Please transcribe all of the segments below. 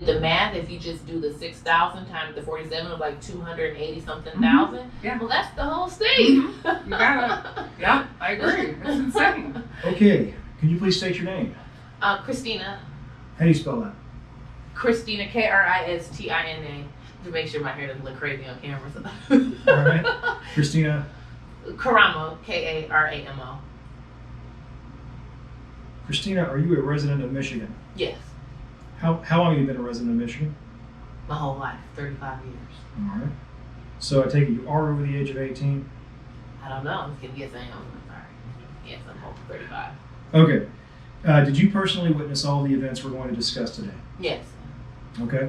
The math, if you just do the 6,000 times the 47 of like 280 something thousand, Yeah. well, that's the whole state. You gotta, yeah, I agree. It's insane. Okay, can you please state your name? Christina. How do you spell that? Christina, Kristina, to make sure my hair doesn't look crazy on camera. All right. Christina. Karamo, Karamo. Christina, are you a resident of Michigan? Yes, How long have you been a resident of Michigan? my whole life, 35 years. All right. So I take it you are over the age of 18? I don't know. I'm just gonna guess I am. I'm sorry. Yes, I'm over 35. Okay. Did you personally witness all the events we're going to discuss today? Yes. Okay.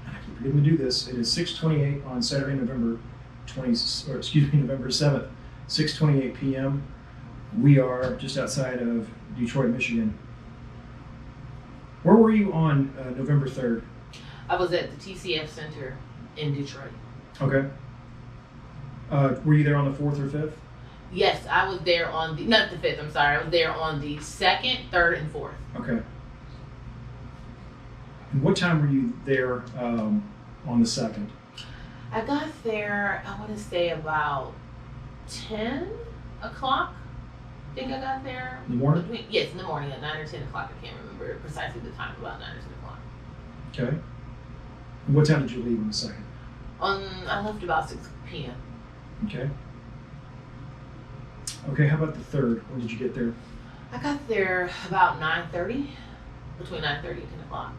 I keep forgetting to do this. It is 6:28 on Saturday, November 7th, 6:28 p.m. We are just outside of Detroit, Michigan. Where were you on November 3rd? I was at the TCF Center in Detroit. Okay. Were you there on the 4th or 5th? Yes, I was there on the, not the 5th, I'm sorry. I was there on the 2nd, 3rd, and 4th. Okay. And what time were you there on the 2nd? I got there, I want to say about 10 o'clock. I think I got there. In the morning? Yes, in the morning at 9 or 10 o'clock. I can't remember precisely the time, about 9 or 10 o'clock. Okay. And what time did you leave on the 2nd? I left about 6 p.m. Okay. Okay, how about the 3rd? When did you get there? I got there about 9:30, between 9:30 and 10 o'clock.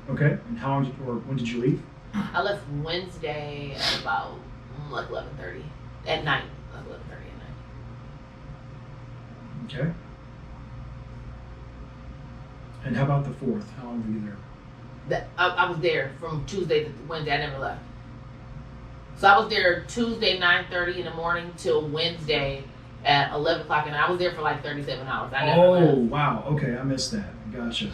Okay, and how long when did you leave? I left Wednesday at about like 11:30 at night, like 11:30 at night. Okay. And how about the 4th? How long were you there? I was there from Tuesday to Wednesday. I never left. So I was there Tuesday 9:30 in the morning till Wednesday at 11 o'clock, and I was there for like 37 hours. I never left. Wow. Okay, I missed that. Gotcha.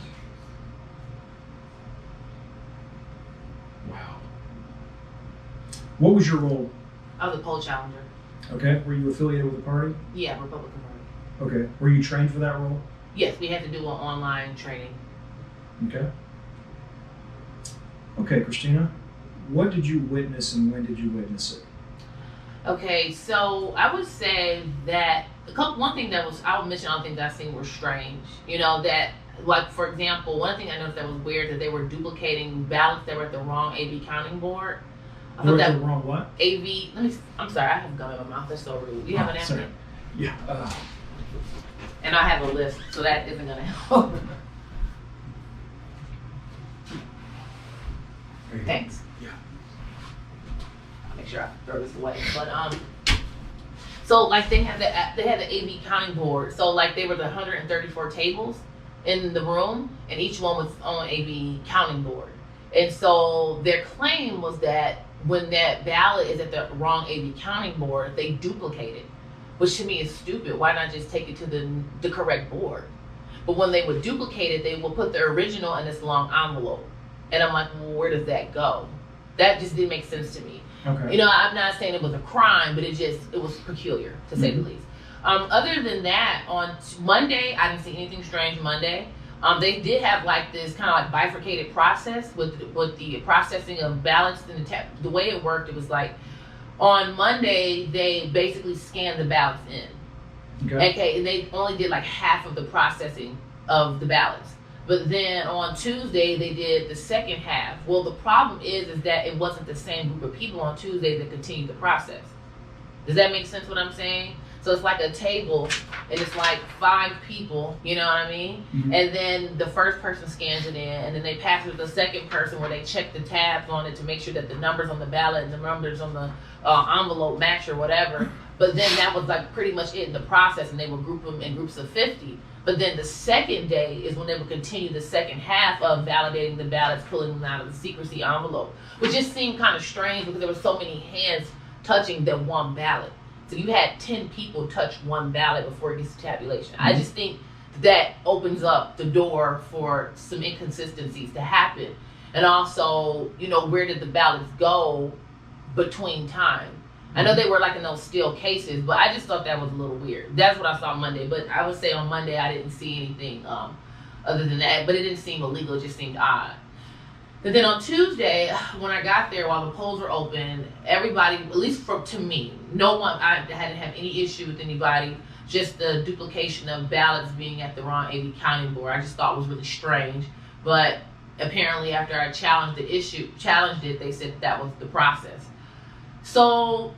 Wow. What was your role? I was a poll challenger. Okay. Were you affiliated with the party? Yeah, Republican Party. Okay. Were you trained for that role? Yes, we had to do an online training. Okay. Okay, Christina. What did you witness and when did you witness it? Okay, so I would say that one thing that was, I would mention all the things I seen were strange. You know, that, like, for example, one thing I noticed that was weird, that they were duplicating ballots that were at the wrong AV counting board. I You thought were at that the wrong what? AV, I'm sorry, I have gum in my mouth, that's so rude. Do you have an Sorry. napkin? Yeah. And I have a list, so that isn't gonna help. Thanks. Yeah. I'll make sure I throw this away. But so like they had the AV counting board. So like they were the 134 tables in the room, and each one was on AV counting board. And so their claim was that when that ballot is at the wrong AV counting board, they duplicate it, which to me is stupid. Why not just take it to the correct board? But when they would duplicate it, they would put the original in this long envelope. And I'm like, well, where does that go? That just didn't make sense to me. Okay. You know, I'm not saying it was a crime, but it was peculiar, to say the least. Other than that, on Monday, I didn't see anything strange Monday. They did have like this kind of like bifurcated process with the processing of ballots. And the way it worked, it was like on Monday, they basically scanned the ballots in. Okay, and they only did like half of the processing of the ballots. But then on Tuesday, they did the second half. Well, the problem is that it wasn't the same group of people on Tuesday that continued the process. Does that make sense what I'm saying? So it's like a table, and it's like 5 people, you know what I mean? Mm-hmm. And then the first person scans it in, and then they pass it to the second person where they check the tabs on it to make sure that the numbers on the ballot and the numbers on the envelope match or whatever. But then that was like pretty much it in the process, and they would group them in groups of 50. But then the second day is when they would continue the second half of validating the ballots, pulling them out of the secrecy envelope, which just seemed kind of strange because there were so many hands touching that one ballot. So you had 10 people touch one ballot before it gets to tabulation. Mm-hmm. I just think that opens up the door for some inconsistencies to happen. And also, you know, where did the ballots go between time? I know they were like in those steel cases, but I just thought that was a little weird. That's what I saw Monday. But I would say on Monday I didn't see anything other tthan that. But it didn't seem illegal. It just seemed odd. And then on Tuesday, when I got there, while the polls were open, everybody, at least to me, no one, I hadn't had any issue with anybody. Just the duplication of ballots being at the wrong AV counting board, I just thought was really strange. But apparently, after I challenged it, they said that was the process. So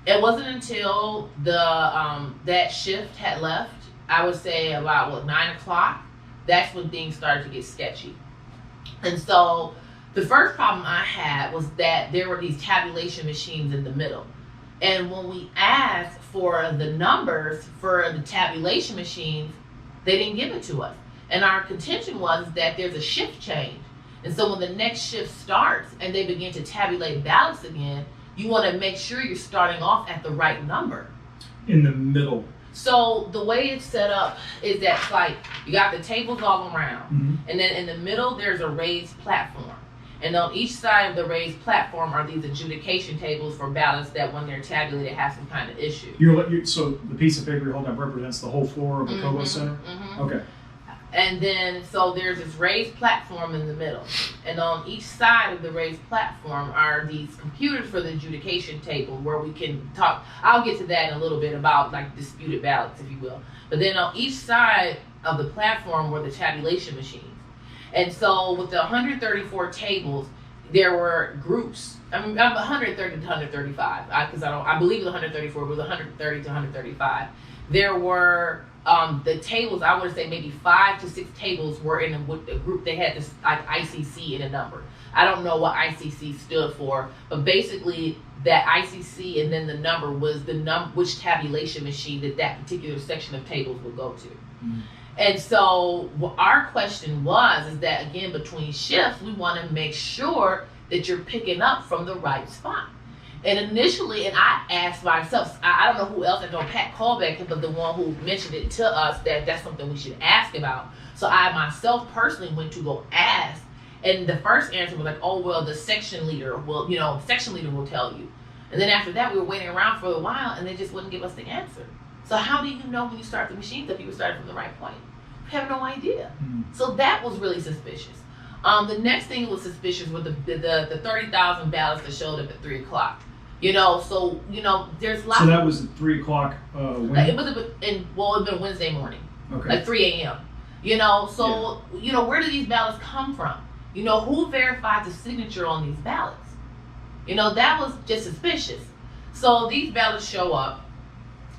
it wasn't until that shift had left, I would say about 9 o'clock, that's when things started to get sketchy. And so the first problem I had was that there were these tabulation machines in the middle. And when we asked for the numbers for the tabulation machines, they didn't give it to us. And our contention was that there's a shift change. And so when the next shift starts and they begin to tabulate ballots again, you want to make sure you're starting off at the right number. In the middle. So the way it's set up is that it's like you got the tables all around, and then in the middle there's a raised platform. And on each side of the raised platform are these adjudication tables for ballots that when they're tabulated have some kind of issue. So the piece of paper you're holding up represents the whole floor of the COBO Center? Okay. And then, so there's this raised platform in the middle. And on each side of the raised platform are these computers for the adjudication table where we can talk. I'll get to that in a little bit about like disputed ballots, if you will. But then on each side of the platform were the tabulation machines. And so with the 134 tables, there were groups. I mean, 130 to 135, because I believe it was 134, but it was 130 to 135. There were the tables, I would say maybe 5 to 6 tables were in a group. They had this like ICC in a number. I don't know what ICC stood for, but basically that ICC and then the number was which tabulation machine that particular section of tables would go to. And so our question is that again, between shifts, we want to make sure that you're picking up from the right spot. And initially, and I asked myself, I don't know who else, I know Pat Callback, but the one who mentioned it to us that that's something we should ask about. So I myself personally went to go ask, and the first answer was like, oh, well, the section leader will, section leader will tell you. And then after that, we were waiting around for a while, and they just wouldn't give us the answer. So how do you know when you start the machines that people started from the right point? We have no idea. So that was really suspicious. The next thing that was suspicious was the 30,000 ballots that showed up at 3 o'clock. There's lots. So that was at 3 o'clock. When? It was it had been Wednesday morning, okay. like 3 a.m. Where do these ballots come from? Who verified the signature on these ballots? That was just suspicious. So these ballots show up,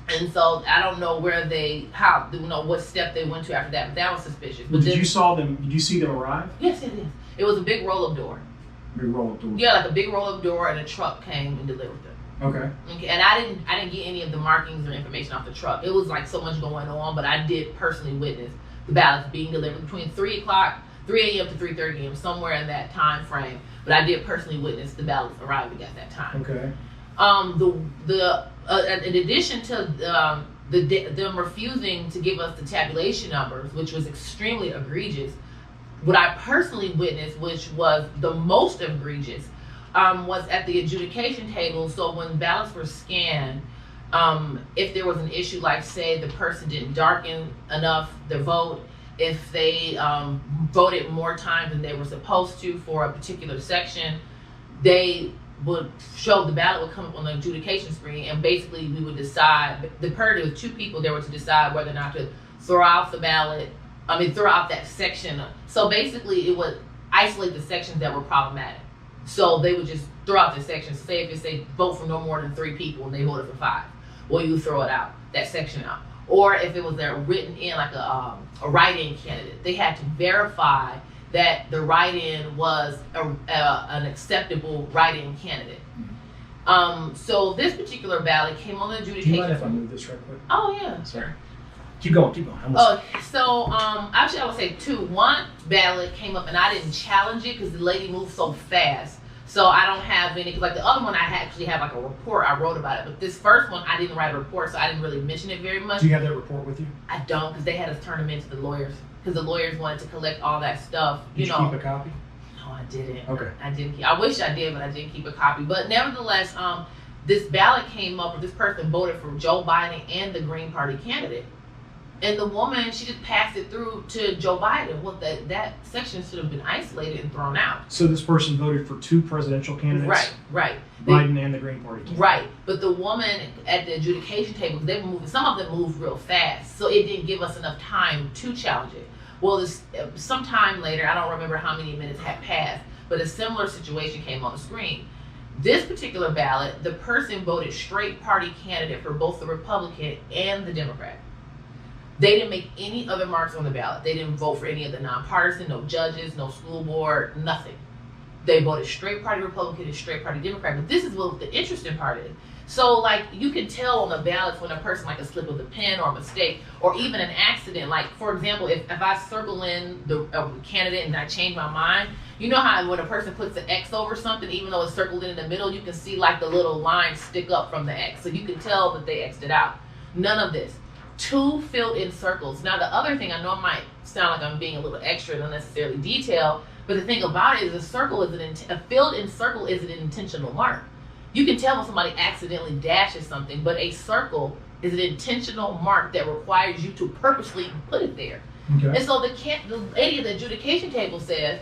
and so I don't know what step they went to after that, but that was suspicious. But Did you see them arrive? Yes, it is. It was a big roll-up door. Big roll-up door. Yeah, like a big roll-up door, and a truck came and delivered them. Okay. And I didn't get any of the markings or information off the truck. It was like so much going on, but I did personally witness the ballots being delivered between 3 a.m. to 3:30 a.m., somewhere in that time frame. But I did personally witness the ballots arriving at that time. Okay. In addition to them refusing to give us the tabulation numbers, which was extremely egregious, what I personally witnessed, which was the most egregious, was at the adjudication table. So when ballots were scanned, if there was an issue, like say the person didn't darken enough the vote, if they voted more times than they were supposed to for a particular section, they would show the ballot would come up on the adjudication screen, and basically we would decide. There were 2 people there were to decide whether or not to throw out the ballot. Throw out that section. So basically, it would isolate the sections that were problematic. So they would just throw out the sections. Say if they vote for no more than 3 people and they voted for 5, well, you throw it out, that section out. Or if it was written in like a write-in candidate, they had to verify that the write-in was an acceptable write-in candidate. So this particular ballot came on the adjudication. Do you mind if I move this right quick? Oh yeah. Sorry. Keep going. Actually I would say 2. One ballot came up and I didn't challenge it because the lady moved so fast. So I don't have any, like the other one I actually have like a report, I wrote about it. But this first one I didn't write a report, so I didn't really mention it very much. Do you have that report with you? I don't, because they had us turn them into the lawyers. Because the lawyers wanted to collect all that stuff. Did you keep a copy? No, I didn't. Okay. I wish I did, but I didn't keep a copy. But nevertheless, this ballot came up, or this person voted for Joe Biden and the Green Party candidate. And the woman, she just passed it through to Joe Biden. Well, that section should have been isolated and thrown out. So this person voted for 2 presidential candidates? Right. Biden and the Green Party candidate. Right. But the woman at the adjudication table, they were moving, some of them moved real fast, so it didn't give us enough time to challenge it. Well, sometime later, I don't remember how many minutes had passed, but a similar situation came on the screen. This particular ballot, the person voted straight party candidate for both the Republican and the Democrat. They didn't make any other marks on the ballot. They didn't vote for any of the nonpartisan, no judges, no school board, nothing. They voted straight party Republican and straight party Democrat. But this is what the interesting part is. So, like, you can tell on the ballots when a person, like a slip of the pen or a mistake, or even an accident. Like, for example, if I circle in the candidate and I change my mind, you know how when a person puts an X over something, even though it's circled in the middle, you can see like the little line stick up from the X. So you can tell that they X'd it out. None of this. 2 filled in circles. Now, the other thing, I know it might sound like I'm being a little extra and unnecessarily detailed, but the thing about it is a filled in circle is an intentional mark. You can tell when somebody accidentally dashes something, but a circle is an intentional mark that requires you to purposely put it there. Okay. And so the lady at the adjudication table says,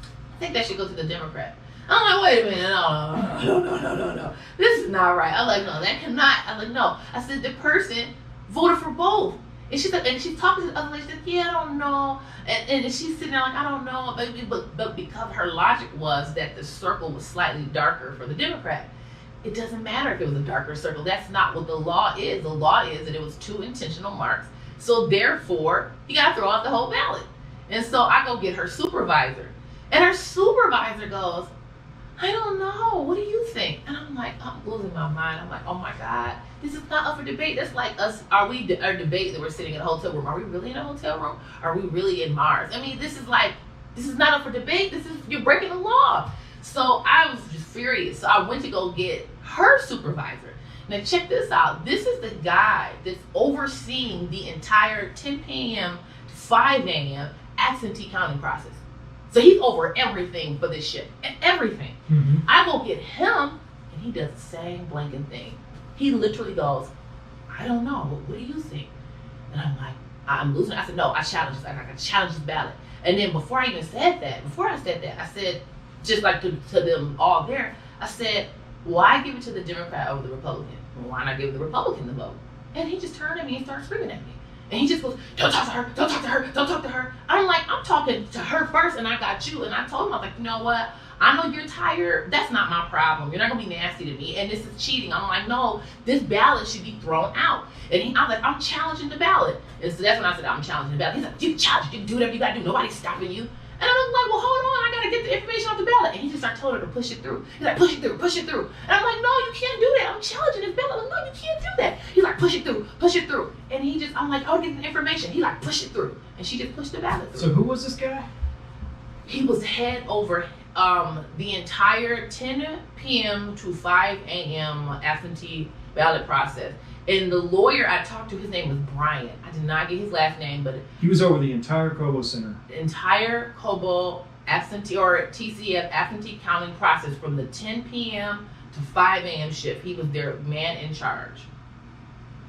I think that should go to the Democrat. I'm like, wait a minute, no. This is not right. I'm like, no, that cannot. I'm like, no. I said, the person voted for both. And she's talking to the other lady. She's like, yeah, I don't know. And she's sitting there like, I don't know, baby. But because her logic was that the circle was slightly darker for the Democrat, it doesn't matter if it was a darker circle. That's not what the law is. The law is that it was 2 intentional marks. So therefore, you got to throw out the whole ballot. And so I go get her supervisor. And her supervisor goes, I don't know. What do you think? And I'm like, I'm losing my mind. I'm like, oh my God, this is not up for debate. That's like us. Our debate that we're sitting in a hotel room. Are we really in a hotel room? Are we really in Mars? I mean, this is not up for debate. You're breaking the law. So I was just furious. So I went to go get her supervisor. Now check this out. This is the guy that's overseeing the entire 10 p.m. to 5 a.m. absentee counting process. So he's over everything for this shit. Everything. Mm-hmm. I go get him, and he does the same blanking thing. He literally goes, I don't know. What do you think? And I'm like, I'm losing. I said, no, I challenge this. I got to challenge this ballot. And then before I said that, I said, just like to them all there, I said, why give it to the Democrat over the Republican? Why not give the Republican the vote? And he just turned at me and started screaming at me. And he just goes, don't talk to her, don't talk to her, don't talk to her. I'm like, I'm talking to her first and I got you. And I told him, I was like, you know what? I know you're tired. That's not my problem. You're not going to be nasty to me. And this is cheating. I'm like, no, this ballot should be thrown out. And I'm like, I'm challenging the ballot. And so that's when I said, I'm challenging the ballot. He's like, you challenge, you can do whatever you got to do. Nobody's stopping you. And I was like, well, hold on. I got to get the information off the ballot. And he just started telling her to push it through. He's like, push it through, push it through. And I'm like, no, you can't do that. I'm challenging this ballot. I'm like, no, you can't do that. He's like, push it through, push it through. And I'm like, I'll get the information. He like, push it through. And she just pushed the ballot through. So who was this guy? He was head over the entire 10 p.m. to 5 a.m. absentee ballot process. And the lawyer I talked to, his name was Brian. I did not get his last name, but he was over the entire Cobo Center. The entire Cobo absentee or TCF absentee counting process from the 10 p.m. to 5 a.m. shift. He was their man in charge.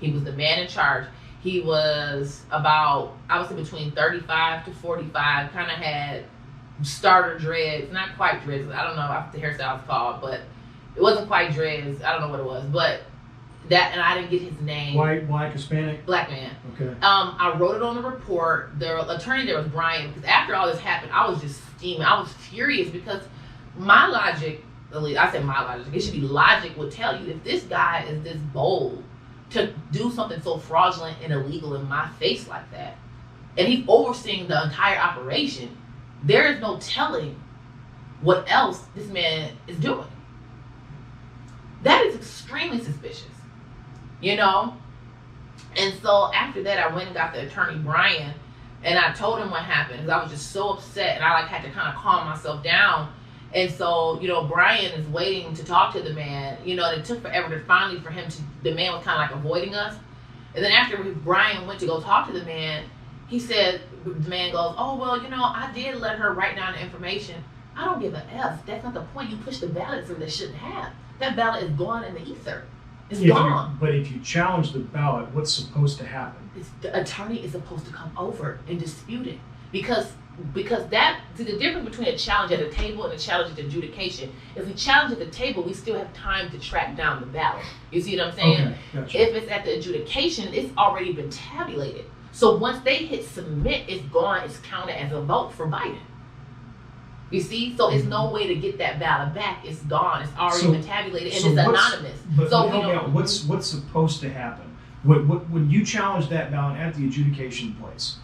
He was the man in charge. He was about, I would say, between 35 to 45, kind of had starter dreads, not quite dreads. I don't know what the hairstyle's called, but it wasn't quite dreads. I don't know what it was, but that, and I didn't get his name. White, black, Hispanic? Black man. Okay. I wrote it on the report. The attorney there was Brian, because after all this happened, I was just steaming. I was furious because my logic, at least I say my logic, it should be logic would tell you if this guy is this bold to do something so fraudulent and illegal in my face like that, and he's overseeing the entire operation, there is no telling what else this man is doing. That is extremely suspicious, you know? And so after that, I went and got the attorney, Brian, and I told him what happened because I was just so upset and I had to kind of calm myself down. And so, Brian is waiting to talk to the man. It took forever to finally for him to, the man was kind of like avoiding us. And then after Brian went to go talk to the man, he said, the man goes, oh, well, I did let her write down the information. I don't give a F. That's not the point. You push the ballot through that shouldn't have. That ballot is gone in the ether. It's gone. But if you challenge the ballot, what's supposed to happen? The attorney is supposed to come over and dispute it because that the difference between a challenge at a table and a challenge at the adjudication. If we challenge at the table, we still have time to track down the ballot. You see what I'm saying? Okay, gotcha. If it's at the adjudication, it's already been tabulated. So once they hit submit, it's gone. It's counted as a vote for Biden. You see, so it's no way to get that ballot back. It's gone. It's already been tabulated, and it's anonymous. But so help me out. What's supposed to happen? When you challenge that ballot at the adjudication place,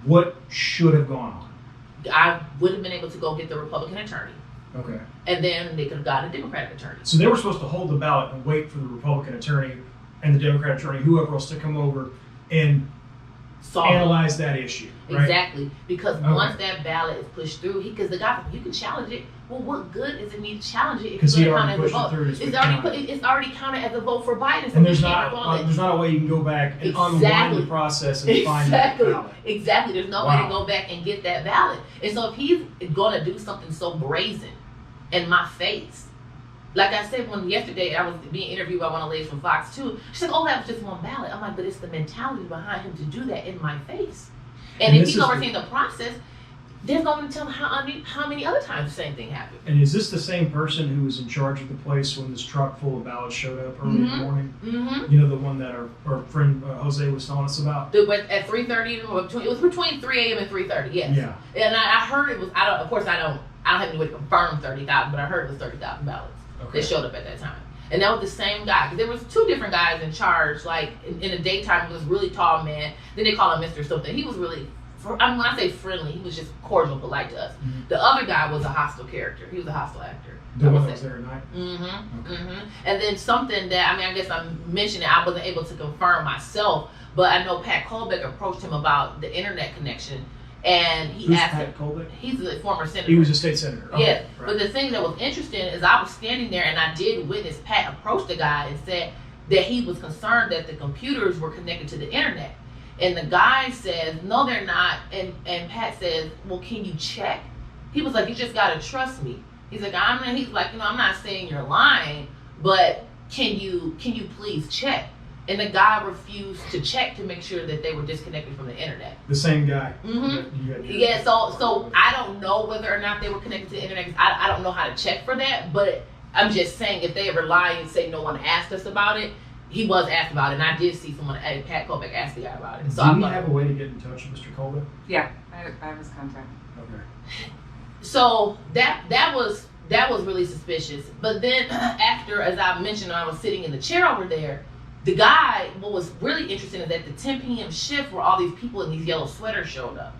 what should have gone on? I would have been able to go get the Republican attorney. Okay. And then they could have gotten a Democratic attorney. So they were supposed to hold the ballot and wait for the Republican attorney and the Democrat attorney, whoever else, to come over and analyze that issue. Right? Exactly. Because once that ballot is pushed through, because the guy, you can challenge it. Well, what good is it me to challenge it if it's going to count as a vote? It's already counted as a vote for Biden. So and there's not a way you can go back and unwind the process and find that ballot. Exactly. There's no way to go back and get that ballot. And so if he's going to do something so brazen in my face, like I said, yesterday I was being interviewed by one of the ladies from Fox 2. She said, "Oh, that was just one ballot." I'm like, but it's the mentality behind him to do that in my face. And if he's overseeing the process, there's no one to tell him how many other times the same thing happened. And is this the same person who was in charge of the place when this truck full of ballots showed up early in the morning? Mm-hmm. You know, the one that our friend Jose was telling us about? At 3:30, it was between 3 a.m. and 3:30, yes. Yeah. And I heard it was, of course I don't have any way to confirm 30,000, but I heard it was 30,000 ballots that showed up at that time. And that was the same guy. Because there was two different guys in charge. Like, in the daytime, it was this really tall man. Then they call him Mr. Something. He was really, when I say friendly, he was just cordial, polite to us. Mm-hmm. The other guy was a hostile character. He was a hostile actor. The one that was there at night? Mm-hmm. Okay. Mm-hmm. And then something that, I guess I'm mentioning, I wasn't able to confirm myself, but I know Pat Colbeck approached him about the internet connection. And he asked Pat Colbeck? He's a former senator. He was a state senator. Okay. Yes. Right. But the thing that was interesting is I was standing there and I did witness Pat approach the guy and said that he was concerned that the computers were connected to the internet. And the guy says, no, they're not. And Pat says, well, can you check? He was like, you just got to trust me. He's like, I'm not saying you're lying, but can you please check? And the guy refused to check to make sure that they were disconnected from the internet. The same guy. Mm-hmm. Yeah. So I don't know whether or not they were connected to the internet. I don't know how to check for that. But I'm just saying, if they ever lie and say no one asked us about it, he was asked about it, and I did see someone, Pat Colbeck, asked the guy about it. So do you have a way to get in touch with Mr. Colbeck? Yeah, I have his contact. Okay. So that was really suspicious. But then after, as I mentioned, I was sitting in the chair over there. The guy, what was really interesting is that the 10 p.m. shift where all these people in these yellow sweaters showed up.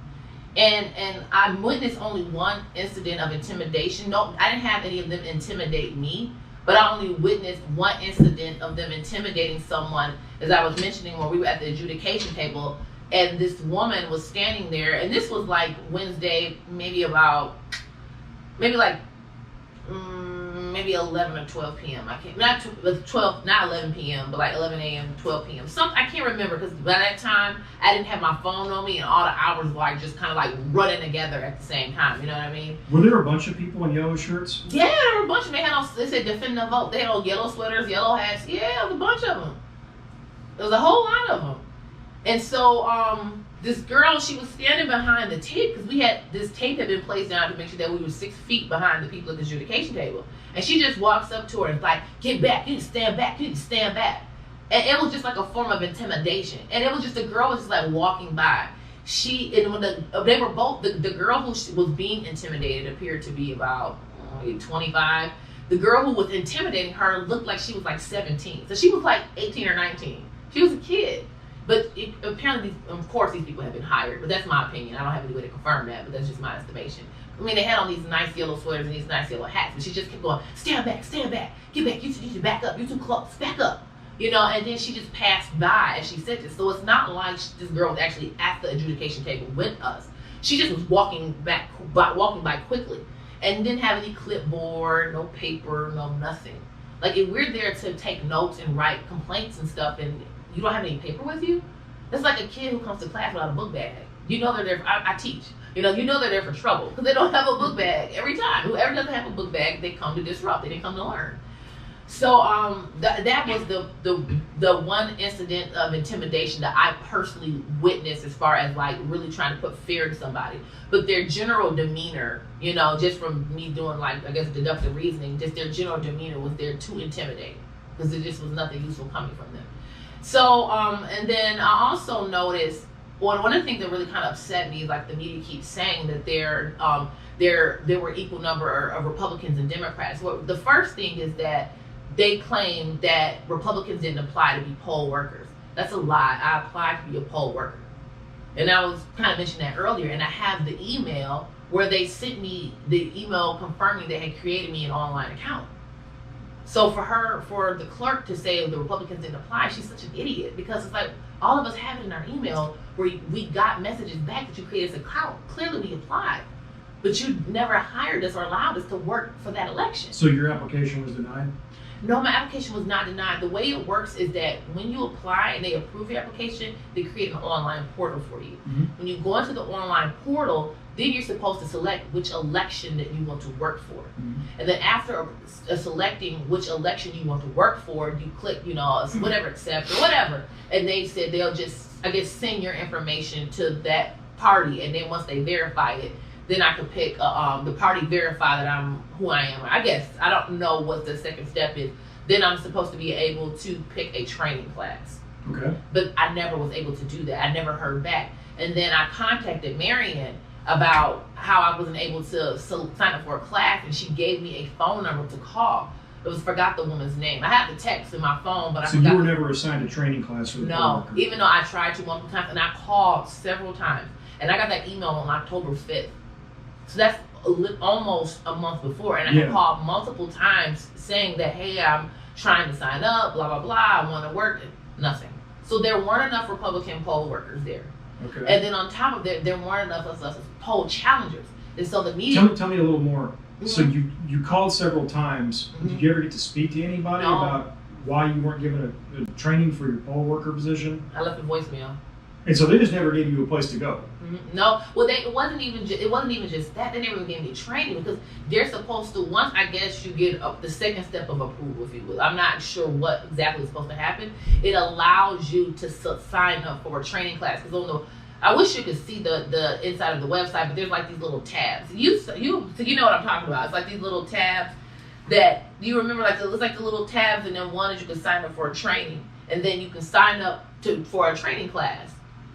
And I witnessed only one incident of intimidation. No, I didn't have any of them intimidate me, but I only witnessed one incident of them intimidating someone, as I was mentioning when we were at the adjudication table, and this woman was standing there, and this was like Wednesday, maybe 11 or 12 p.m. I can't, not 11 p.m., but like 11 a.m., 12 p.m. I can't remember, because by that time I didn't have my phone on me, and all the hours were like just kind of like running together at the same time. You know what I mean? Were there a bunch of people in yellow shirts? Yeah, there were a bunch of them. They said defend the vote. They had all yellow sweaters, yellow hats. Yeah, it was a bunch of them. There was a whole lot of them. And so this girl, she was standing behind the tape, because this tape had been placed down to make sure that we were 6 feet behind the people at the adjudication table. And she just walks up to her and is like, get back, you need to stand back, you need to stand back. And it was just like a form of intimidation. And it was just, the girl was just like walking by. They were both, the girl who was being intimidated appeared to be about 25. The girl who was intimidating her looked like she was like 17. So she was like 18 or 19. She was a kid. But apparently, of course, these people have been hired. But that's my opinion. I don't have any way to confirm that, but that's just my estimation. I mean, they had on these nice yellow sweaters and these nice yellow hats, but she just kept going, stand back, get back, you need to back up, you're too close, back up. You know, and then she just passed by as she said this. So it's not like this girl was actually at the adjudication table with us. She just was walking by quickly, and didn't have any clipboard, no paper, no nothing. Like, if we're there to take notes and write complaints and stuff, and you don't have any paper with you, it's like a kid who comes to class without a book bag. You know they're there. I teach. You know they're there for trouble because they don't have a book bag every time. Whoever doesn't have a book bag, they come to disrupt. They didn't come to learn. So that was the one incident of intimidation that I personally witnessed as far as like really trying to put fear into somebody. But their general demeanor, you know, just from me doing like I guess deductive reasoning, just their general demeanor was there to intimidate because there just was nothing useful coming from them. So and then I also noticed one of the things that really kind of upset me is like the media keeps saying that there were equal number of Republicans and Democrats. Well, the first thing is that they claim that Republicans didn't apply to be poll workers. That's a lie. I applied to be a poll worker. And I was kind of mentioning that earlier. And I have the email where they sent me the email confirming they had created me an online account. So for the clerk to say the Republicans didn't apply, she's such an idiot because it's like all of us have it in our email where we got messages back that you created this account. Clearly we applied. But you never hired us or allowed us to work for that election. So your application was denied? No, my application was not denied. The way it works is that when you apply and they approve your application, they create an online portal for you. Mm-hmm. When you go into the online portal, then you're supposed to select which election that you want to work for. Mm-hmm. And then after selecting which election you want to work for, you click, you know, whatever, accept or whatever. And they said they'll just, I guess, send your information to that party. And then once they verify it, then I could pick the party verify that I'm who I am. I guess I don't know what the second step is. Then I'm supposed to be able to pick a training class. Okay. But I never was able to do that. I never heard back. And then I contacted Marion about how I wasn't able to sign up for a class, and she gave me a phone number to call. Forgot the woman's name. I had the text in my phone, but I forgot. So you were never assigned a training class for the poll worker? Even though I tried to multiple times, and I called several times. And I got that email on October 5th. So that's almost a month before, and I had called multiple times saying that, hey, I'm trying to sign up, blah, blah, blah, I want to work. Nothing. So there weren't enough Republican poll workers there. Okay. And then on top of that, there weren't enough of us poll challengers. And so the media... Tell me a little more. Mm-hmm. So you called several times. Mm-hmm. Did you ever get to speak to anybody about why you weren't given a training for your poll worker position? I left a voicemail. And so they just never gave you a place to go. Mm-hmm. No, well, it wasn't even just that. They never even gave me training because they're supposed to. Once I guess you get the second step of approval, if you will. I'm not sure what exactly is supposed to happen. It allows you to sign up for a training class because I wish you could see the inside of the website, but there's like these little tabs. So you know what I'm talking about. It's like these little tabs that you remember. It's like the little tabs, and then one is you can sign up for a training, and then you can sign up for a training class.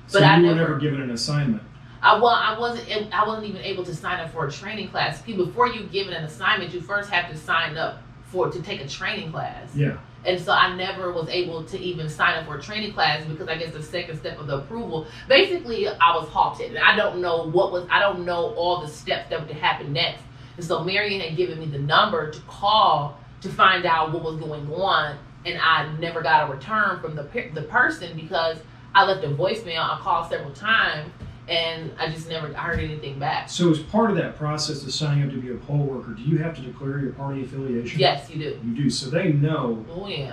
So but you were never given an assignment. I wasn't even able to sign up for a training class. Before you give it an assignment, you first have to sign up to take a training class. Yeah. And so I never was able to even sign up for a training class because I guess the second step of the approval, basically I was halted. And I don't know all the steps that would happen next. And so Marion had given me the number to call to find out what was going on, and I never got a return from the person because I left a voicemail. I called several times, and I just never heard anything back. So as part of that process of signing up to be a poll worker, do you have to declare your party affiliation? Yes, you do. You do. So they know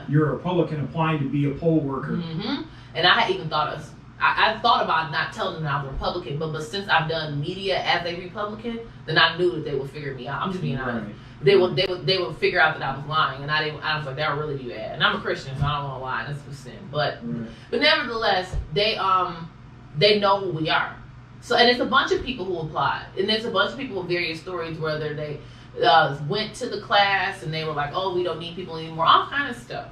you're a Republican applying to be a poll worker. Mm-hmm. And I had even thought about not telling them that I was a Republican, but since I've done media as a Republican, then I knew that they would figure me out. I'm just being honest. Right. They would figure out that I was lying, and I was like, that would really be bad. And I'm a Christian, so I don't want to lie. That's a sin. But nevertheless, they know who we are. So, and it's a bunch of people who applied, and there's a bunch of people with various stories, whether they went to the class and they were like, oh, we don't need people anymore, all kind of stuff,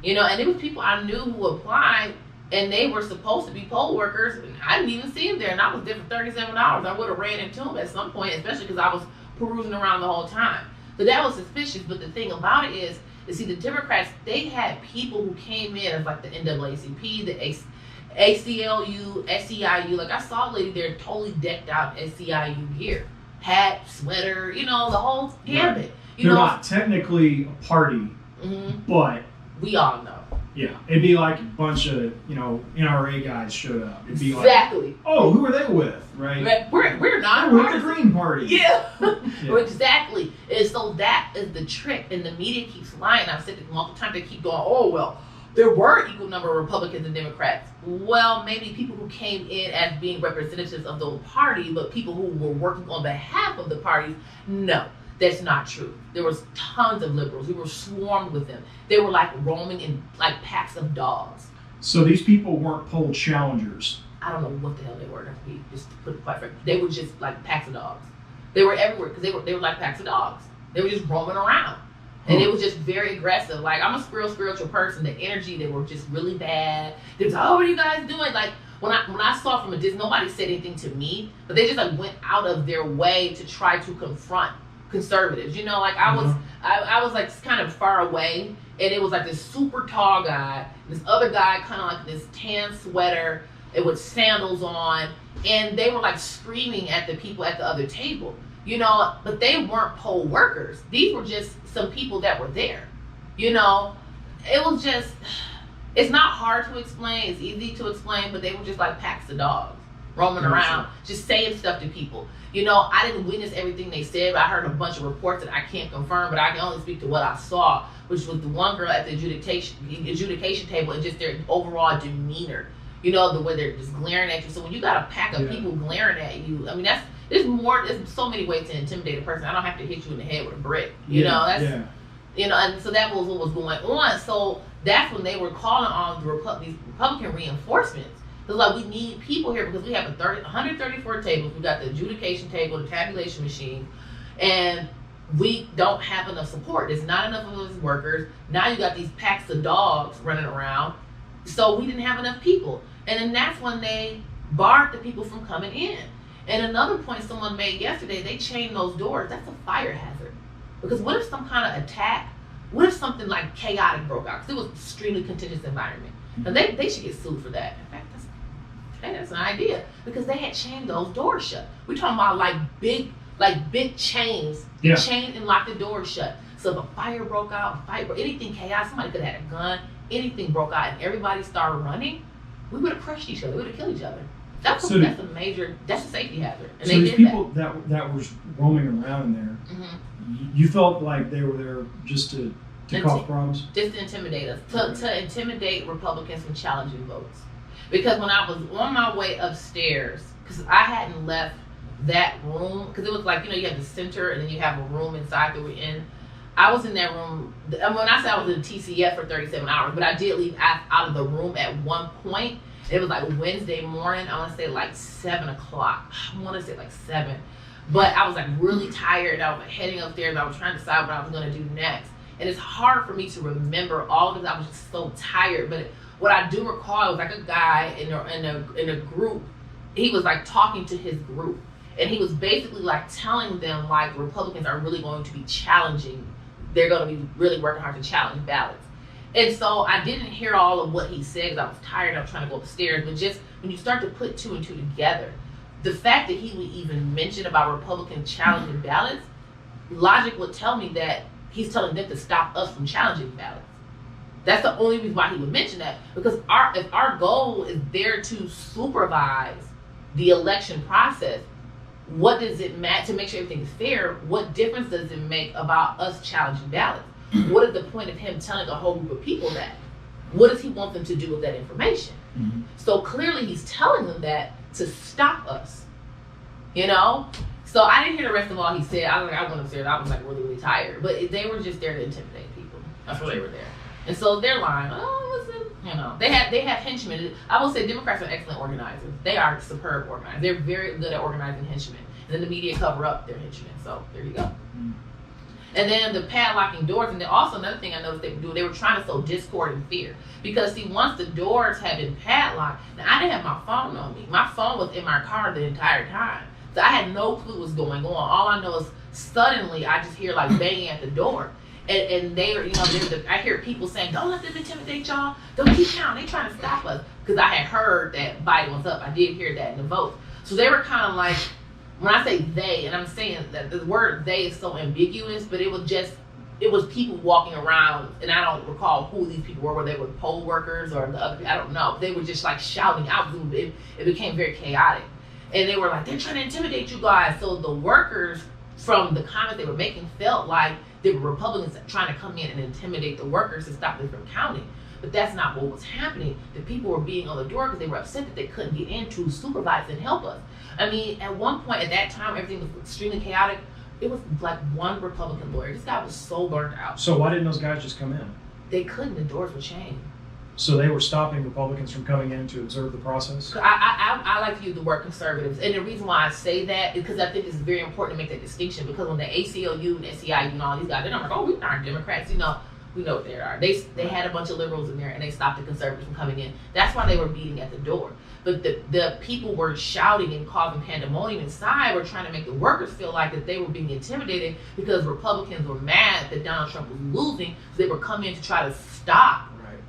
you know. And it was people I knew who applied, and they were supposed to be poll workers, and I didn't even see them there, and I was there for $37. I would have ran into them at some point, especially because I was perusing around the whole time. So that was suspicious. But the thing about it is see, the Democrats, they had people who came in as like the NAACP, the ACLU, SEIU. Like I saw a lady there totally decked out SEIU gear, hat, sweater, you know, the whole gambit. Right. They're not technically a party, but we all know. Yeah, it'd be like a bunch of, NRA guys showed up. It'd be exactly. Like, oh, who are they with, right? We're not. We're with the Green Party. Yeah. Exactly. And so that is the trick, and the media keeps lying. I've said it multiple times. They keep going, oh, well, there were equal number of Republicans and Democrats. Well, maybe people who came in as being representatives of the party, but people who were working on behalf of the parties, no, that's not true. There was tons of liberals. We were swarmed with them. They were like roaming in like packs of dogs. So these people weren't poll challengers. I don't know what the hell they were. Just to put it quite frankly, they were just like packs of dogs. They were everywhere because they were like packs of dogs. They were just roaming around. And it was just very aggressive. Like, I'm a spiritual person. The energy, they were just really bad. They was like, oh, what are you guys doing? Like, when I saw from a distance, nobody said anything to me, but they just like went out of their way to try to confront conservatives. You know, like I was like kind of far away, and it was like this super tall guy, this other guy kind of like this tan sweater and with sandals on, and they were like screaming at the people at the other table. You know, but they weren't poll workers. These were just some people that were there. You know, it was just, it's not hard to explain. It's easy to explain, but they were just like packs of dogs roaming around, just saying stuff to people. You know, I didn't witness everything they said, but I heard a bunch of reports that I can't confirm, but I can only speak to what I saw, which was the one girl at the adjudication table and just their overall demeanor. You know, the way they're just glaring at you. So when you got a pack of people glaring at you, I mean, there's so many ways to intimidate a person. I don't have to hit you in the head with a brick. You know, you know, and so that was what was going on. So that's when they were calling on these Republican reinforcements. It's like, we need people here because we have 134 tables. We got the adjudication table, the tabulation machine, and we don't have enough support. There's not enough of those workers. Now you got these packs of dogs running around. So we didn't have enough people. And then that's when they barred the people from coming in. And another point someone made yesterday, they chained those doors. That's a fire hazard. Because what if some kind of attack, what if something like chaotic broke out? Because it was an extremely contentious environment. And they should get sued for that. In fact, that's an idea. Because they had chained those doors shut. We're talking about like big chains, chained and locked the doors shut. So if a fire broke out, anything chaos, somebody could have had a gun, anything broke out, and everybody started running, we would have crushed each other. We would have killed each other. That's a safety hazard. And so these people that was roaming around in there, you felt like they were there just to cause problems? Just to intimidate us. To intimidate Republicans from challenging votes. Because when I was on my way upstairs, because I hadn't left that room, because it was like, you know, you have the center and then you have a room inside that we're in. I was in that room, when I said I was in TCF for 37 hours, but I did leave out of the room at one point. It was like Wednesday morning, I want to say like 7 o'clock. I want to say like 7. But I was like really tired. I was like heading upstairs. I was trying to decide what I was going to do next. And it's hard for me to remember all of this. I was just so tired. But what I do recall was like a guy in a group. He was like talking to his group. And he was basically like telling them like Republicans are really going to be challenging. They're going to be really working hard to challenge ballots. And so I didn't hear all of what he said because I was tired. I was trying to go upstairs. But just when you start to put two and two together, the fact that he would even mention about Republican challenging ballots, logic would tell me that he's telling them to stop us from challenging ballots. That's the only reason why he would mention that. Because if our goal is there to supervise the election process, what does it matter to make sure everything's fair? What difference does it make about us challenging ballots? What is the point of him telling a whole group of people that? What does he want them to do with that information? Mm-hmm. So clearly he's telling them that to stop us, you know? So I didn't hear the rest of all he said. I went upstairs. I was like really, really tired. But they were just there to intimidate people. That's why they were there. And so they're lying. Oh, listen, you know, they have henchmen. I will say Democrats are excellent organizers. They are superb organizers. They're very good at organizing henchmen. And then the media cover up their henchmen. So there you go. Mm-hmm. And then the padlocking doors, and then also another thing I noticed they would do, they were trying to sow discord and fear. Because see, once the doors had been padlocked, now I didn't have my phone on me. My phone was in my car the entire time. So I had no clue what's going on. All I know is suddenly I just hear like banging at the door. And they are, you know, I hear people saying, don't let them intimidate y'all. Don't keep counting. They're trying to stop us. Because I had heard that Biden was up. I did hear that in the vote. So they were kind of like, when I say they, and I'm saying that the word they is so ambiguous, but it was people walking around, and I don't recall who these people were, whether they were poll workers or the other, I don't know. They were just like shouting out. It became very chaotic. And they were like, they're trying to intimidate you guys. So the workers, from the comments they were making, felt like they were Republicans trying to come in and intimidate the workers to stop them from counting. But that's not what was happening. The people were beating on the door because they were upset that they couldn't get in to supervise and help us. I mean, at one point at that time, everything was extremely chaotic. It was like one Republican lawyer. This guy was so burnt out. So why didn't those guys just come in? They couldn't. The doors were chained. So they were stopping Republicans from coming in to observe the process? I like to use the word conservatives. And the reason why I say that is because I think it's very important to make that distinction. Because when the ACLU and SEIU and all these guys, they're not like, oh, we aren't Democrats. You know, we know what they are. They had a bunch of liberals in there and they stopped the conservatives from coming in. That's why they were beating at the door. But the people were shouting and causing pandemonium inside, were trying to make the workers feel like that they were being intimidated because Republicans were mad that Donald Trump was losing. So they were coming in to try to stop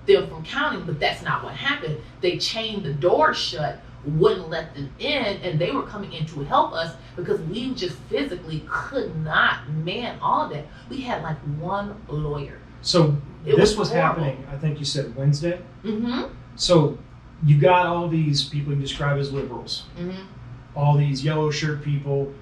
them from counting, but that's not what happened. They chained the door shut, wouldn't let them in, and they were coming in to help us because we just physically could not man all that. We had like one lawyer. So this was horrible. happening, I think you said Wednesday? Mm-hmm. So you got all these people you describe as liberals, all these yellow shirt people,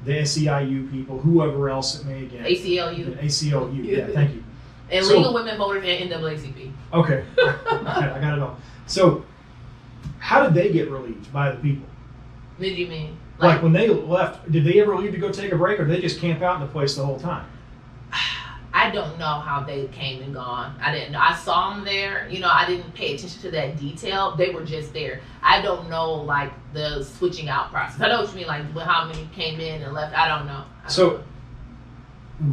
the SEIU people, whoever else it may again. ACLU. ACLU, yeah, thank you. And So- legal women voters and NAACP. Okay, I got it all. So how did they get relieved by the people? What do you mean? Like when they left, did they ever leave to go take a break, or did they just camp out in the place the whole time? I don't know how they came and gone. I didn't know. I saw them there. You know, I didn't pay attention to that detail. They were just there. I don't know, like, the switching out process. I know what you mean, like, how many came in and left. I don't know. So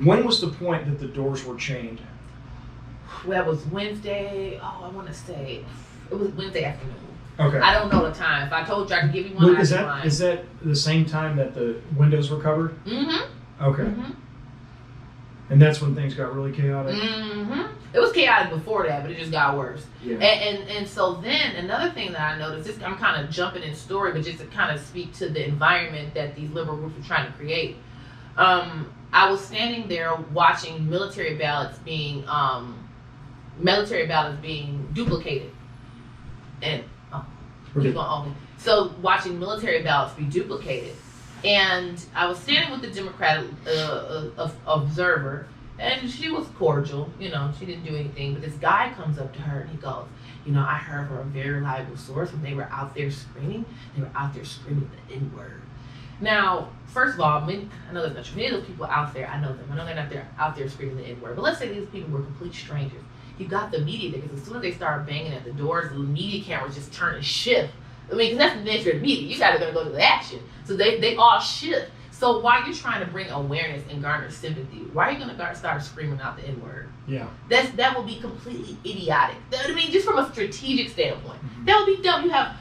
when was the point that the doors were chained? Well, it was Wednesday. Oh, I want to say it was Wednesday afternoon. Okay. I don't know the time. If I told you I could give you one, Look, I'd is be that lying. is that the same time that the windows were covered? Mm-hmm. Okay. Mm-hmm. And that's when things got really chaotic? Mm-hmm. It was chaotic before that, but it just got worse. Yeah. And so then another thing that I noticed, this, I'm kind of jumping in story, but just to kind of speak to the environment that these liberal groups were trying to create. I was standing there watching military ballots being duplicated, and keep going. Okay. So watching military ballots be duplicated, and I was standing with the Democratic observer, and she was cordial. You know, she didn't do anything. But this guy comes up to her and he goes, "You know, I heard from a very reliable source when they were out there screaming. They were out there screaming the N-word." Now, first of all, I know there's not true. Many of those people out there, I know them. I know they're not out there screaming the N-word. But let's say these people were complete strangers. You got the media there, because as soon as they started banging at the doors, the media cameras just turn and shift. I mean, because that's the nature of the media. You guys are going to go to the action. So they all shift. So while you're trying to bring awareness and garner sympathy, why are you going to start screaming out the N-word? Yeah. That would be completely idiotic. I mean, just from a strategic standpoint. That would be dumb. You have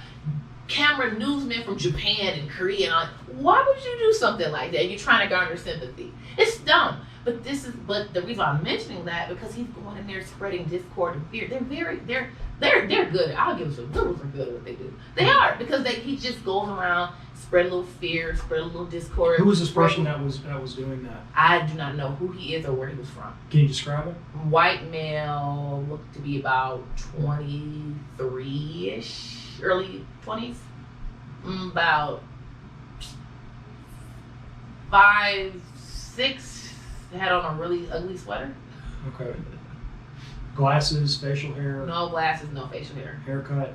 camera newsmen from Japan and Korea. And why would you do something like that? You're trying to garner sympathy. It's dumb. But the reason I'm mentioning that, because he's going in there spreading discord and fear. They're good. I'll give them some liberals are good at what they do. They are, because he just goes around, spread a little fear, spread a little discord. Who was this person that was doing that? I do not know who he is or where he was from. Can you describe him? White male, looked to be about 23-ish, early 20s. About 5'6", had on a really ugly sweater. Okay. Glasses, facial hair. No glasses, no facial hair. Haircut.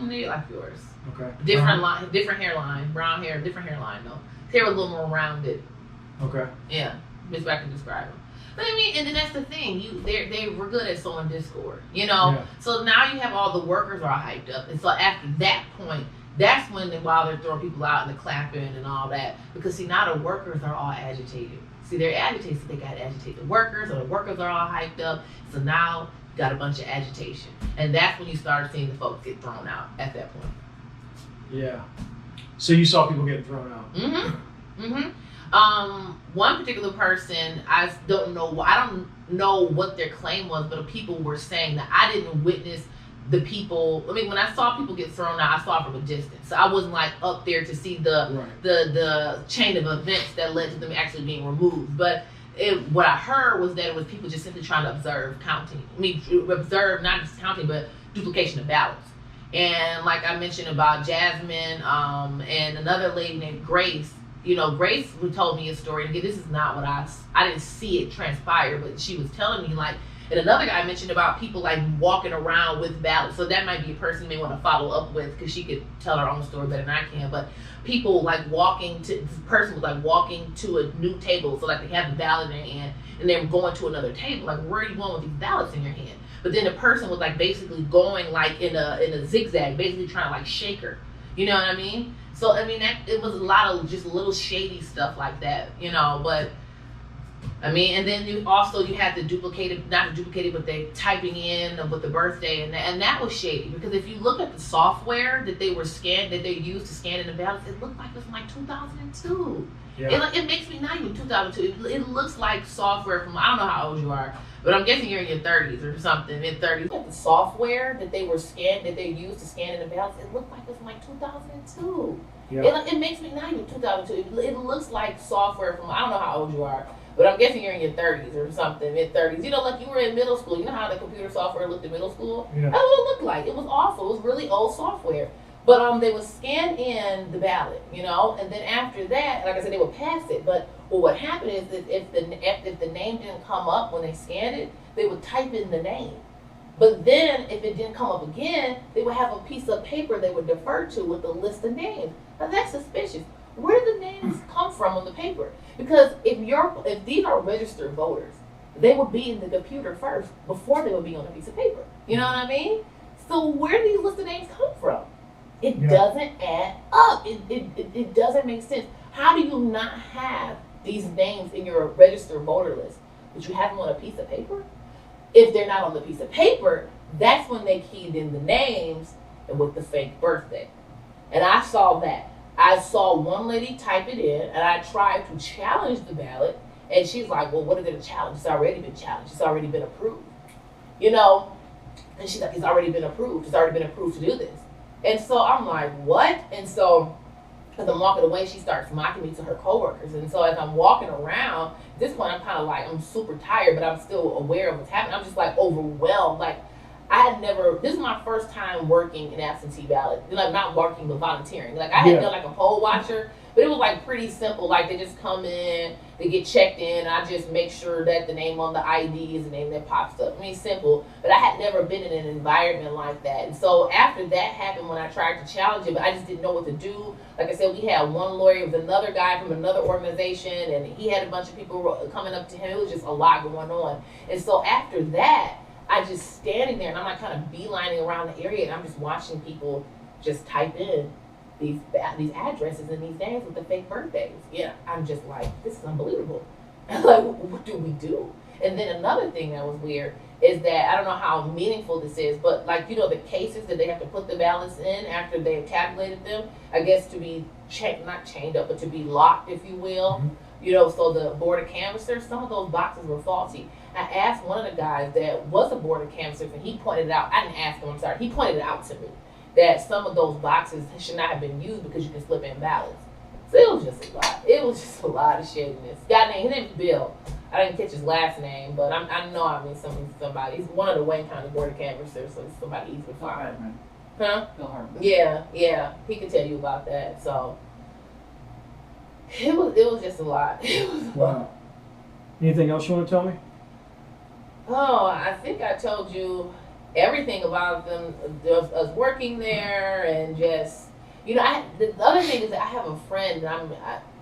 Maybe like yours. Okay. Different line, different hairline, brown hair, different hairline though. His hair was a little more rounded. Okay. Yeah, best way I can describe him. But I mean, and then that's the thing. They were good at sowing discord, you know. Yeah. So now you have all the workers are hyped up, and so after that point, that's when while they're throwing people out and the clapping and all that, because see now the workers are all agitated. See, they're agitated, so they got to agitate the workers, or the workers are all hyped up. So now you got a bunch of agitation, and that's when you start seeing the folks get thrown out at that point. Yeah. So you saw people getting thrown out. Mm-hmm. Mm-hmm. One particular person, I don't know what their claim was, but people were saying that I didn't witness the people. I mean, when I saw people get thrown out, I saw it from a distance. So I wasn't like up there to see the chain of events that led to them actually being removed. But what I heard was that it was people just simply trying to observe counting. I mean, observe not just counting, but duplication of ballots. And like I mentioned about Jasmine, and another lady named Grace. You know, Grace who told me a story. Again, this is not what I didn't see it transpire, but she was telling me like And another guy mentioned about people like walking around with ballots. So that might be a person you may want to follow up with because she could tell her own story better than I can. But people like this person was like walking to a new table. So like they have the ballot in their hand and they're going to another table. Like, where are you going with these ballots in your hand? But then the person was like basically going like in a zigzag, basically trying to like shake her. You know what I mean? So I mean, it was a lot of just little shady stuff like that, you know. But I mean, and then you had to duplicate it, not duplicate it, but they typing in with the birthday, and that was shady because if you look at the software that they used to scan in the ballots, it looked like it was from like 2002. Yeah. It makes me not even 2002. It looks like software from, I don't know how old you are, but I'm guessing you're in your 30s or something, mid-30s. Look at the software that they used to scan in the ballots, it looked like it was from like 2002. Yeah. It makes me not even 2002. It looks like software from, I don't know how old you are, but I'm guessing you're in your 30s or something, mid-30s. You know, like you were in middle school. You know how the computer software looked in middle school? Yeah. That's what it looked like. It was awful. It was really old software. But they would scan in the ballot, you know, and then after that, like I said, they would pass it. But what happened is that if the name didn't come up when they scanned it, they would type in the name. But then if it didn't come up again, they would have a piece of paper they would defer to with a list of names. Now that's suspicious. Where do the names come from on the paper? Because if these are registered voters, they would be in the computer first before they would be on a piece of paper. You know what I mean? So where do these list of names come from? It doesn't add up. It doesn't make sense. How do you not have these names in your registered voter list, but you have them on a piece of paper? If they're not on the piece of paper, that's when they keyed in the names and with the fake birthday. And I saw that. I saw one lady type it in, and I tried to challenge the ballot, and she's like, well, what is it to challenge? It's already been challenged. It's already been approved. You know? And she's like, it's already been approved. It's already been approved to do this. And so I'm like, what? And so as I'm walking away, she starts mocking me to her coworkers. And so as I'm walking around, at this point, I'm kind of like, I'm super tired, but I'm still aware of what's happening. I'm just like overwhelmed. Like, this is my first time working in absentee ballot. Like, not working, but volunteering. Like, I had done like a poll watcher, but it was like pretty simple. Like, they just come in, they get checked in, and I just make sure that the name on the ID is the name that pops up. I mean, simple, but I had never been in an environment like that. And so after that happened, when I tried to challenge it, but I just didn't know what to do. Like I said, we had one lawyer, it was another guy from another organization, and he had a bunch of people coming up to him. It was just a lot going on. And so after that, I just standing there, and I'm like kind of beelining around the area, and I'm just watching people just type in these addresses and these names with the fake birthdays. Yeah, I'm just like, this is unbelievable. Like, what do we do? And then another thing that was weird is that, I don't know how meaningful this is, but like, you know, the cases that they have to put the ballots in after they've tabulated them, I guess to be not chained up, but to be locked, if you will. Mm-hmm. You know, so the board of canvassers, some of those boxes were faulty. I asked one of the guys that was a board of canvassers, and he pointed it out. I didn't ask him, I'm sorry. He pointed it out to me that some of those boxes should not have been used because you can slip in ballots. So it was just a lot. It was just a lot of shadiness. His name's Bill. I didn't catch his last name, but I know I mean somebody. He's one of the Wayne County board of canvassers, so it's somebody easy to find. Huh? Bill Hartman. Yeah. He could tell you about that. So it was just a lot. It was a lot. Anything else you want to tell me? Oh, I think I told you everything about them, us working there, and just, you know, the other thing is that I have a friend,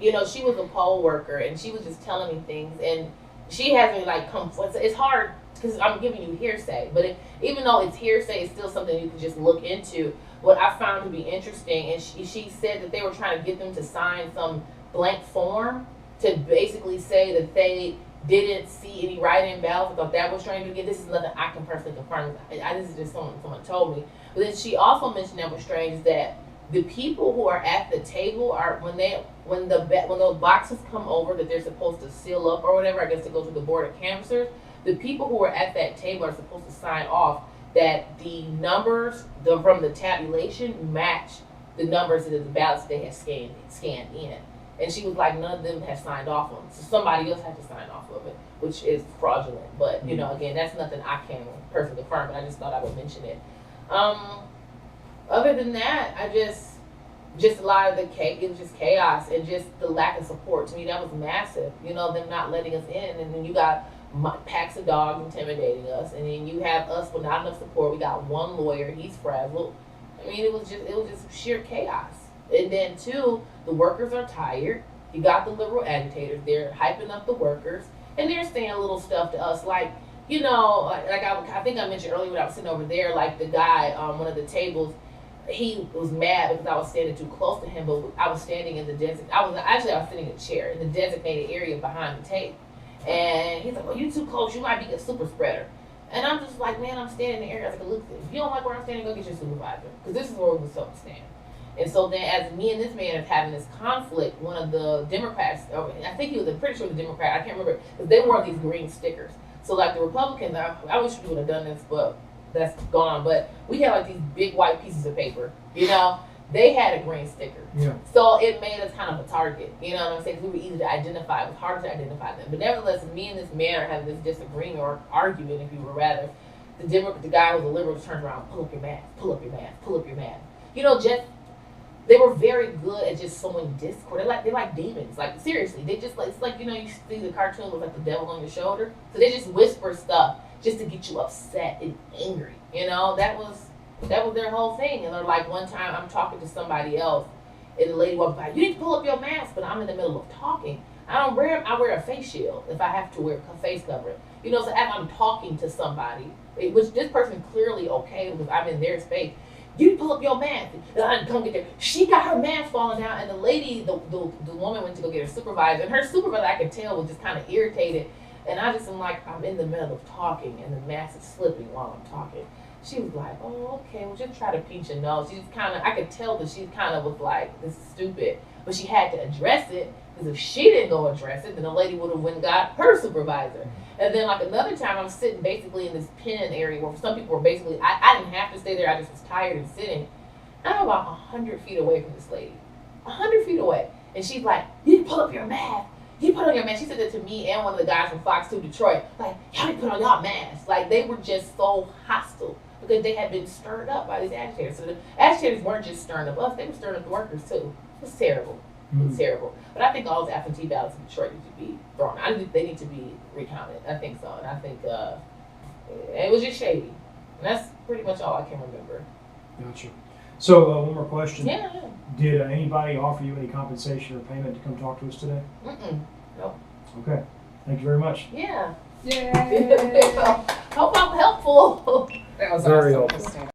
you know, she was a poll worker, and she was just telling me things, and she hasn't like come. It's hard because I'm giving you hearsay, but even though it's hearsay, it's still something you can just look into. What I found to be interesting, and she said that they were trying to get them to sign some blank form to basically say that they didn't see any write-in ballots. I thought that was strange. Again, this is nothing I can personally confirm. This is just someone told me. But then she also mentioned that was strange is that the people who are at the table are when those boxes come over that they're supposed to seal up or whatever. I guess to go to the board of canvassers. The people who are at that table are supposed to sign off that the numbers from the tabulation match the numbers of the ballots they had scanned in. And she was like, none of them had signed off on it. So somebody else had to sign off of it, which is fraudulent. But, you know, again, that's nothing I can personally confirm, but I just thought I would mention it. Other than that, I just a lot of it was just chaos and just the lack of support. To me, that was massive. You know, them not letting us in. And then you got packs of dogs intimidating us, and then you have us with not enough support. We got one lawyer, he's frazzled. I mean, it was just sheer chaos. And then two, the workers are tired. You got the liberal agitators, they're hyping up the workers, and they're saying little stuff to us like, you know, like I think I mentioned earlier when I was sitting over there, like the guy on one of the tables, he was mad because I was standing too close to him, but I was standing in the I was sitting in a chair in the designated area behind the table. And he's like, well, you too close, you might be a super spreader. And I'm just like, man, I'm standing in the area. I was like, look, if you don't like where I'm standing, go get your supervisor. Because this is where we so stand. And so then as me and this man are having this conflict, one of the Democrats, I think he was, I'm pretty sure the Democrat, I can't remember, because they wore these green stickers. So like the Republicans, I wish we would have done this, but that's gone. But we had like these big white pieces of paper, you know? They had a green sticker. Yeah. So it made us kind of a target. You know what I'm saying? We were easy to identify. It was harder to identify them. But nevertheless, me and this man are having this disagreement or argument, if you would rather. The guy who was a liberal turns around, pull up your mask, pull up your mask, pull up your mask. You know, just they were very good at just sowing discord. They're like demons. Like seriously, they just like, it's like, you know, you see the cartoon with like the devil on your shoulder. So they just whisper stuff just to get you upset and angry. You know, that was their whole thing. And they're like, one time I'm talking to somebody else, and the lady walks by, you need to pull up your mask, but I'm in the middle of talking. I wear a face shield if I have to wear a face covering. You know, so as I'm talking to somebody, which this person clearly okay because I'm in their space, you pull up your mask. And I come get there. She got her mask falling down, and the lady, the woman went to go get her supervisor, and her supervisor, I could tell, was just kind of irritated. And I just am like, I'm in the middle of talking, and the mask is slipping while I'm talking. She was like, oh, okay, well, just try to pinch your nose. She just kind of, I could tell that she kind of was like, this is stupid. But she had to address it, because if she didn't go address it, then the lady would have went and got her supervisor. And then like another time, I'm sitting basically in this pen area where some people were basically, I didn't have to stay there, I just was tired and sitting. I'm about 100 feet away from this lady. 100 feet away. And she's like, you need to pull up your mask. You put on your mask. She said that to me and one of the guys from Fox 2 Detroit. Like, y'all need to put on y'all masks. Like, they were just so hostile because they had been stirred up by these agitators. So the agitators weren't just stirring up us, they were stirring up the workers too. It was terrible. It was terrible. But I think all the absentee ballots in Detroit need to be thrown. I think they need to be recounted. I think so. And I think it was just shady. And that's pretty much all I can remember. Gotcha. So one more question. Yeah. Did anybody offer you any compensation or payment to come talk to us today? Nope. Okay. Thank you very much. Yeah. Yay! Hope I'm helpful. That was Very awesome. helpful.